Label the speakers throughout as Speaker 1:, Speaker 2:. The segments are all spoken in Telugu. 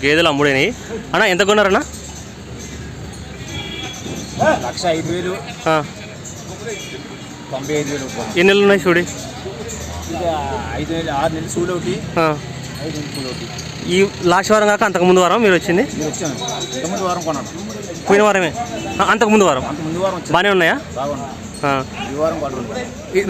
Speaker 1: గేదెలు అమ్ముడైనాయి అన్న. ఎంత కొన్నారన్నా?
Speaker 2: 1,05,000 95,000.
Speaker 1: ఎన్ని నెలలు ఉన్నాయి చూడి?
Speaker 2: 5 నెలలు 6 నెలలు సూడు ఒకటి 5 నెలలు సూడు ఒకటి.
Speaker 1: ఈ లాస్ట్ వారం కాక అంతకుముందు వారం మీరు వచ్చింది?
Speaker 2: వచ్చాను ఇంతకుముందు వారం కొన్నాను.
Speaker 1: పోయిన వారమే? అంతకుముందు వారం
Speaker 2: అంతకుముందు వారం
Speaker 1: బాగానే ఉన్నాయా?
Speaker 2: బాగున్నాయి. ఈ వారం బాగుంది.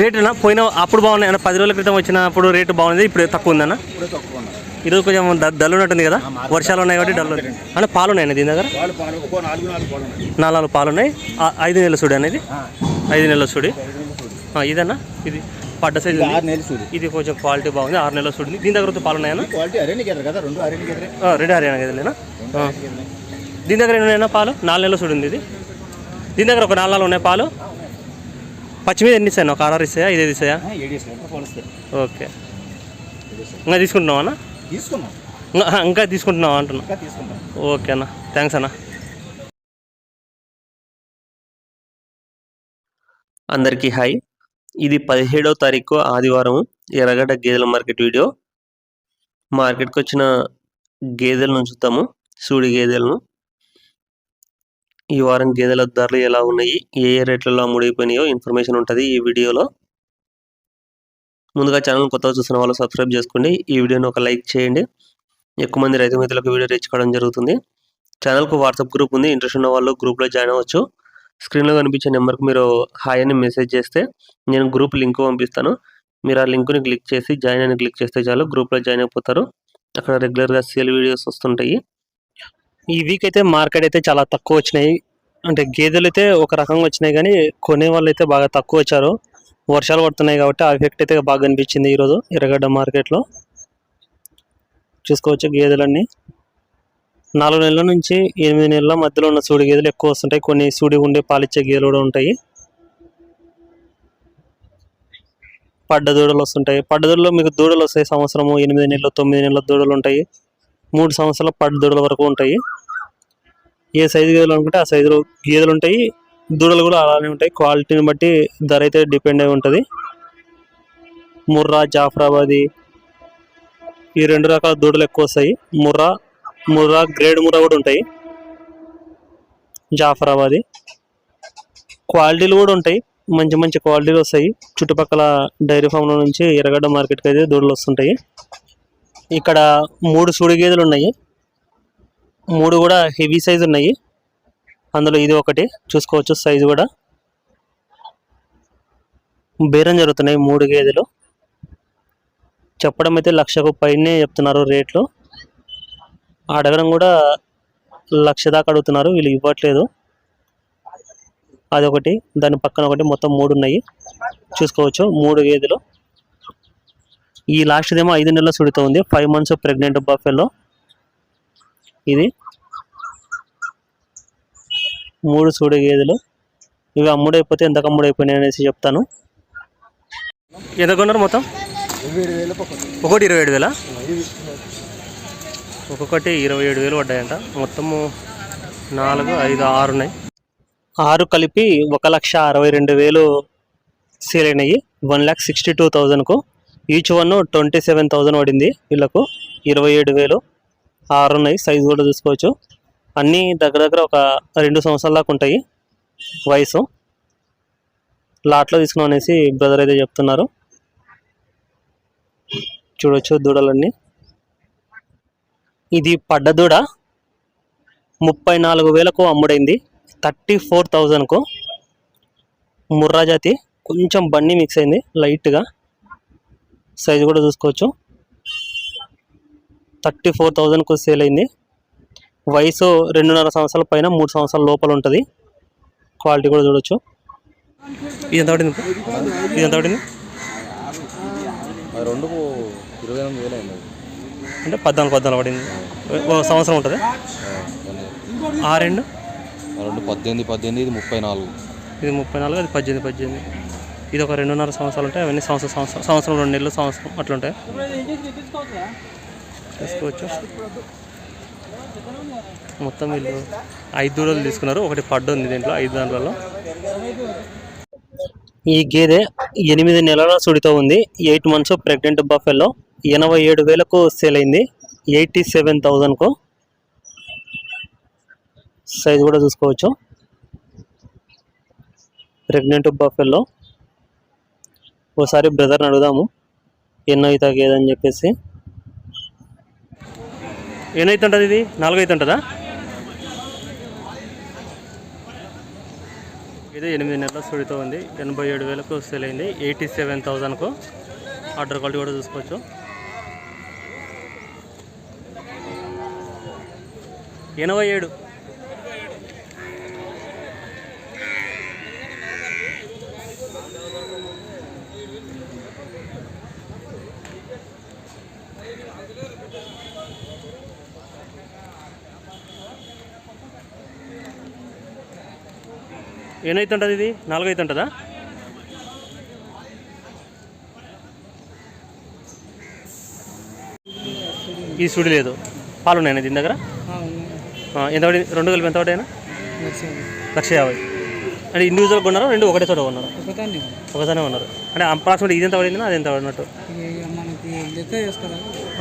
Speaker 1: రేటునా పోయిన అప్పుడు బాగున్నాయి అన్న? 10 రోజుల క్రితం వచ్చినప్పుడు రేటు బాగుంది, ఇప్పుడు తక్కువ ఉందన్న?
Speaker 2: ఇప్పుడే తక్కువ ఉన్నాయి.
Speaker 1: ఈరోజు కొంచెం డల్ ఉన్నట్టుంది కదా, వర్షాలు ఉన్నాయి కాబట్టి డల్ అంటే. పాలు ఉన్నాయండి దీని దగ్గర? 4 పాలు ఉన్నాయి. 5 నెలల సుడి అనేది 5 నెలల సుడి. ఇదన్నా ఇది పడ్డ సైజు, ఇది కొంచెం క్వాలిటీ బాగుంది. 6 నెలల సుడి. దీని దగ్గర పాలు ఉన్నాయన్నా? రెడ్ హర్యానా గేదెలేనా? దీని దగ్గర ఉన్నాయన్నా పాలు? 4 నెలల సుడి ఉంది ఇది. దీని దగ్గర ఒక 4 నెలలు ఉన్నాయి పాలు. పచ్చి మీద ఎన్ని ఇస్తాయి? ఒక 6 ఇస్తాయా? 5 ఇస్తాయా? ఓకే. ఇంకా తీసుకుంటున్నావా అన్న? ఇంకా తీసుకుంటున్నావా అంటున్నా? ఓకే అన్న, థ్యాంక్స్ అన్న. అందరికీ హాయ్. ఇది 17వ తారీఖు ఆదివారం ఎర్రగడ్డ గేదెల మార్కెట్ వీడియో. మార్కెట్కి వచ్చిన గేదెలను ఉంచుతాము, సూడి గేదెలను. ఈ వారం గేదెల ధరలు ఎలా ఉన్నాయి, ఏ రేట్లలో అమ్ముడైపోయినాయో ఇన్ఫర్మేషన్ ఉంటుంది ఈ వీడియోలో. ముందుగా ఛానల్ కొత్తగా చూస్తున్న వాళ్ళు సబ్స్క్రైబ్ చేసుకోండి. ఈ వీడియోని ఒక లైక్ చేయండి. ఎక్కువ మంది రైతు మిత్రులకు వీడియో రీచ్ కావడం జరుగుతుంది. ఛానల్కు వాట్సాప్ గ్రూప్ ఉంది, ఇంట్రెస్ట్ ఉన్న వాళ్ళు గ్రూప్లో జాయిన్ అవ్వచ్చు. స్క్రీన్లో కనిపించే నెంబర్కి మీరు హాయ్ అని మెసేజ్ చేస్తే నేను గ్రూప్ లింక్ పంపిస్తాను. మీరు ఆ లింక్ని క్లిక్ చేసి జాయిన్ అని క్లిక్ చేస్తే చాలు, గ్రూప్లో జాయిన్ అయిపోతారు. అక్కడ రెగ్యులర్గా సేల్ వీడియోస్ వస్తుంటాయి. ఈ వీక్ అయితే మార్కెట్ అయితే చాలా తక్కువ వచ్చినాయి. అంటే గేదెలు అయితే ఒక రకంగా వచ్చినాయి, కానీ కొనే వాళ్ళు అయితే బాగా తక్కువ వచ్చారు. వర్షాలు పడుతున్నాయి కాబట్టి ఆ ఎఫెక్ట్ అయితే బాగా అనిపించింది ఈరోజు ఎర్రగడ్డ మార్కెట్లో. చూసుకోవచ్చు గేదెలన్నీ 4 నెలల నుంచి 8 నెలల మధ్యలో ఉన్న సూడి గేదెలు ఎక్కువ వస్తుంటాయి. కొన్ని సూడి ఉండే పాలిచ్చే గేదెలు కూడా ఉంటాయి. పడ్డ దూడలు వస్తుంటాయి. పడ్డ దూడలో మీకు దూడలు వస్తాయి. సంవత్సరము 8 నెలలు 9 నెలల దూడలు ఉంటాయి. 3 సంవత్సరాల పడ్డ దూడల వరకు ఉంటాయి. ఏ సైజు గేదెలు అనుకుంటే ఆ సైజులో గేదెలు ఉంటాయి. దూడలు కూడా అలానే ఉంటాయి. క్వాలిటీని బట్టి ధర అయితే డిపెండ్ అయి ఉంటుంది. ముర్రా, జాఫ్రాబాదీ ఈ 2 రకాల దూడలు ఎక్కువ వస్తాయి. ముర్రా గ్రేడ్ ముర్రా కూడా ఉంటాయి. జాఫరాబాదీ క్వాలిటీలు కూడా ఉంటాయి. మంచి మంచి క్వాలిటీలు వస్తాయి. చుట్టుపక్కల డైరీ ఫామ్ల నుంచి ఎర్రగడ్డ మార్కెట్కి అయితే దూడలు వస్తుంటాయి. ఇక్కడ 3 సూడి గేదెలు ఉన్నాయి. 3 కూడా హెవీ సైజు ఉన్నాయి. అందులో ఇది ఒకటి చూసుకోవచ్చు. సైజు కూడా బేరం జరుగుతున్నాయి. 3 గేదెలు చెప్పడం అయితే 1,00,000కు పైనే చెప్తున్నారు రేట్లు. అడగడం కూడా 1,00,000 దాకా అడుగుతున్నారు, వీళ్ళు ఇవ్వట్లేదు. అదొకటి, దాని పక్కన ఒకటి, మొత్తం 3 ఉన్నాయి. చూసుకోవచ్చు 3 గేదెలు. ఈ లాస్ట్దేమో 5 నెలల సుడితో ఉంది. 5 months ప్రెగ్నెంట్ బఫెలో. ఇది 3 సూడి గేదెలు. ఇవి అమ్ముడైపోతే ఎంతకు అమ్ముడైపోయినాయి అనేసి చెప్తాను. ఎంత కొన్నారు మొత్తం? ఒకటి 27,000. ఒక్కొక్కటి 27,000 పడ్డాయంట. మొత్తము 4, 5, 6 ఉన్నాయి. 6 కలిపి 1,62,000 సేల్ అయినాయి. 1,62,000కు. ఈచ్ వన్ 27,000 పడింది వీళ్ళకు. 27,000. 6 ఉన్నాయి. సైజు కూడా చూసుకోవచ్చు. అన్నీ దగ్గర దగ్గర ఒక 2 సంవత్సరాల దాకా ఉంటాయి వయసు. లాట్లో తీసుకున్నాం అనేసి బ్రదర్ అయితే చెప్తున్నారు. చూడొచ్చు దూడలన్నీ. ఇది పడ్డ దూడ 34,000కు అమ్ముడైంది. 34,000కు. ముర్రా జాతి, కొంచెం బండి మిక్స్ అయింది లైట్గా. సైజు కూడా చూసుకోవచ్చు. 34,000కు సేల్ అయింది. వయసు 2.5 సంవత్సరాల పైన 3 సంవత్సరాల లోపల ఉంటుంది. క్వాలిటీ కూడా చూడొచ్చు. ఇది ఎంత పడింది? ఇది ఎంత పడింది?
Speaker 2: 2కు 28,000 అయింది.
Speaker 1: అంటే 14 పడింది. సంవత్సరం ఉంటుంది. 6
Speaker 2: 18 ఇది 34.
Speaker 1: ఇది 34, అది 18. ఇది ఒక 2.5 సంవత్సరాలు ఉంటాయి. అవన్నీ సంవత్సరం 2 నెలలు, సంవత్సరం అట్లుంటాయి. తీసుకోవచ్చు. మొత్తం వీళ్ళు 5 దూడలు తీసుకున్నారు. ఒకటి పడ్డు ఉంది దీంట్లో 5 దాంట్లలో. ఈ గేదె 8 నెలల సుడితో ఉంది. 8 months ప్రెగ్నెంట్ బఫెల్లో. 87,000కు సేల్ అయింది. 87,000కు. సైజ్ కూడా చూసుకోవచ్చు. Pregnant buffalo. ఒకసారి బ్రదర్ని అడుగుదాము ఎన్నో అవుతుంది ఏదని చెప్పేసి. ఎన్నైతుంటుంది ఇది? 4 అవుతుంటుందా? ఇది 8 నెలల సుడితో ఉంది. 87,000కు సేల్ అయింది. 87,000కు. ఆర్డర్ క్వాలిటీ కూడా చూసుకోవచ్చు. $87,000. ఏనైతుంటుంది ఇది? 4 అవుతుంటుందా? ఈ సుడి లేదు. పాలు ఉన్నాయన్నా దీని దగ్గర? ఎంత పడి? 2 కలిపి ఎంత పడ్డాయినా? 1,50,000. అంటే ఇండివిజువల్ కొన్నారా? 2 ఒకటే చోట కొన్నారు? ఒకసారి ఉన్నారు. అంటే అప్రాక్సిమేట్ ఇది ఎంత పడింది? అది ఎంత పడినట్టు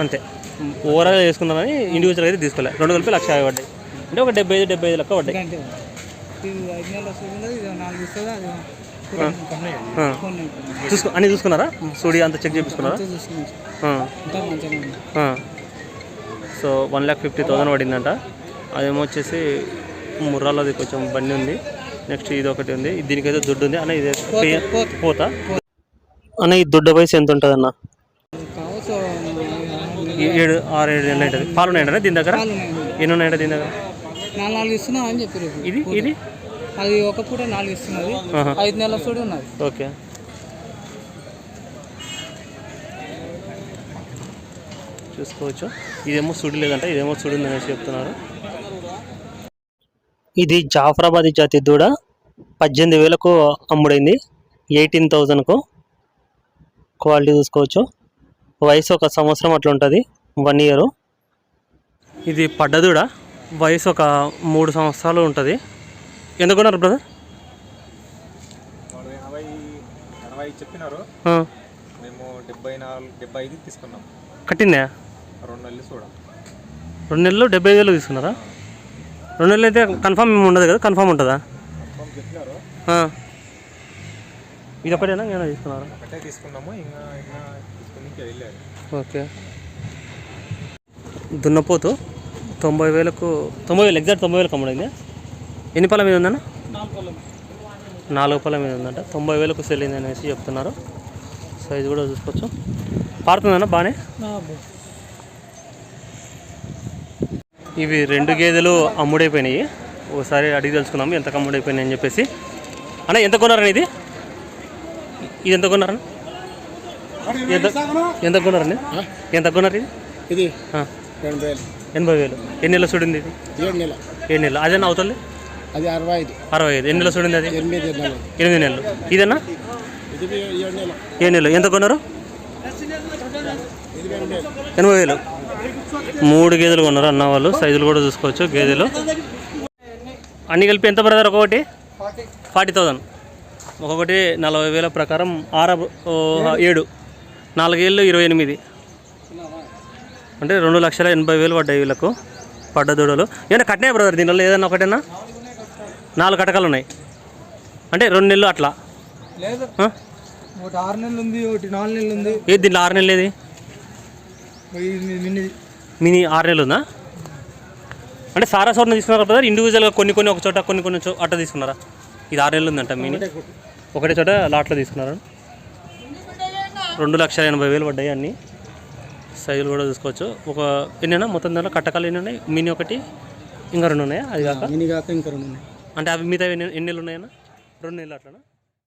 Speaker 1: అంతే. ఓవరాల్గా వేసుకున్నారని ఇండివిజువల్ అయితే తీసుకోలేదు. 2 కలిపి 1,50,000 పడ్డాయి. అంటే ఒక 75 లెక్క పడ్డాయి. చూసుకో అన్నీ చూసుకున్నారా? సూడి అంతా చెక్ చేయించుకున్నారా? సో 1,50,000 పడిందంట. అదేమో వచ్చేసి ముర్రాలోది కొంచెం బండి ఉంది. నెక్స్ట్ ఇది ఒకటి ఉంది. దీనికైతే దుడ్డు ఉంది అన్న. ఇది పోతా అన్న. ఈ దుడ్డ వయసు ఎంత ఉంటుంది అన్న? 6-7 నెలలు ఉంటుంది. పాలు ఉన్నాయంట దీని దగ్గర? ఎన్ని ఉన్నాయంట దీని దగ్గర?
Speaker 3: 4 ఇస్తున్నావు అని చెప్పారు.
Speaker 1: ఇది
Speaker 3: అది ఒక పూట 4 ఇస్తున్నది. 5 నెలల సుడి ఉన్నది.
Speaker 1: ఓకే. చూసుకోవచ్చు. ఇదేమో సుడి లేదంట, ఇదేమో సుడి ఉంది అనేసి చెప్తున్నారు. ఇది జాఫరాబాదీ జాతి దూడ. 18,000కు అమ్ముడైంది. 18,000కు. క్వాలిటీ చూసుకోవచ్చు. వయసు 1 సంవత్సరం అట్లా ఉంటుంది. 1 ఇయర్. ఇది పడ్డదూడ. వయసు ఒక 3 సంవత్సరాలు ఉంటుంది. ఎందుకు కొన్నారు బ్రదర్?
Speaker 2: 80 చెప్పినారు. మేము 75 తీసుకున్నాం.
Speaker 1: కట్టిందా?
Speaker 2: 2 నెలలు చూడ.
Speaker 1: 2 నెలలు 75,000 తీసుకున్నారా? 2 నెలలు అయితే కన్ఫామ్ ఏమి ఉండదు కదా? కన్ఫామ్ ఉంటుందా? ఇది ఒకటేనా నేను తీసుకున్నారా?
Speaker 2: ఒకటే తీసుకున్నాము. ఇంకా తీసుకుని వెళ్ళారు.
Speaker 1: ఓకే. దున్నపోతు 90,000కు 90,000 ఎగ్జాక్ట్ 90,000కు అమ్ముడైంది. ఎన్ని పళ్ళ మీద ఉందన్న? 4 పళ్ళ మీద ఉందంట. 90,000కు సెల్ అయింది అనేసి చెప్తున్నారు. సైజు కూడా చూసుకోవచ్చు. పారుతుందన్న బాగానే. ఇవి 2 గేదెలు అమ్ముడైపోయినాయి. ఒకసారి అడిగి తెలుసుకుందాము ఎంత అమ్ముడైపోయినాయి అని చెప్పేసి. అన్న ఎంత కొన్నారని ఇది? ఇది ఎంత కొన్నారని? ఎంత కొన్నారండి? ఎంత కొన్నారు ఇది?
Speaker 3: ఇది 80,000.
Speaker 1: 80,000. ఎన్ని నెలలు చూడింది ఇది? 7 నెలలు. అదేనా అవుతుంది?
Speaker 3: అది 65.
Speaker 1: 65. ఎన్ని నెలలు చూడింది అది? 8 నెలలు. ఇదేనా? 7 నెలలు. ఎంత కొన్నారు? 80,000. 3 గేదెలు కొన్నారు అన్న వాళ్ళు. సైజులు కూడా చూసుకోవచ్చు గేదెలు. అన్ని కలిపి ఎంత బ్రదర్? ఒకటి 40,000. ఒక్కొక్కటి 40,000 ప్రకారం 7 4 ఏళ్ళు 28. అంటే 2,80,000 పడ్డాయి వీళ్ళకు. పడ్డ దూడలు ఏమైనా కట్టినాయి బ్రదర్ దీనివల్ల? ఏదన్నా ఒకటేనా? 4 కటకాలు ఉన్నాయి. అంటే 2 నెలలు అట్లా.
Speaker 3: ఒకటి 6 నెలలు ఉంది, ఒకటి 4 నెలలు ఉంది.
Speaker 1: ఏది దీంట్లో 6 నెలలు? ఏది మినీ 6 నెలలు ఉందా? అంటే సారా సోర్న తీసుకున్నారా బ్రదర్? ఇండివిజువల్గా కొన్ని ఒక చోట కొన్ని అట్లా తీసుకున్నారా? ఇది 6 నెలలు ఉందంట మినీ. ఒకటే చోట లాట్లో తీసుకున్నారా? 2,80,000 పడ్డాయి అన్నీ. సైజులు కూడా చూసుకోవచ్చు. ఒక ఎన్నైనా మొత్తం దాంట్లో కట్టకాలు ఎన్ని ఉన్నాయి? మినీ ఒకటి, ఇంకా 2 ఉన్నాయా? అది కాక
Speaker 3: మినీ కాక ఇంకా 2 ఉన్నాయి.
Speaker 1: అంటే అవి మిగతా ఎన్ని నెలలు ఉన్నాయన్నా? 2 నెలలు అట్లా.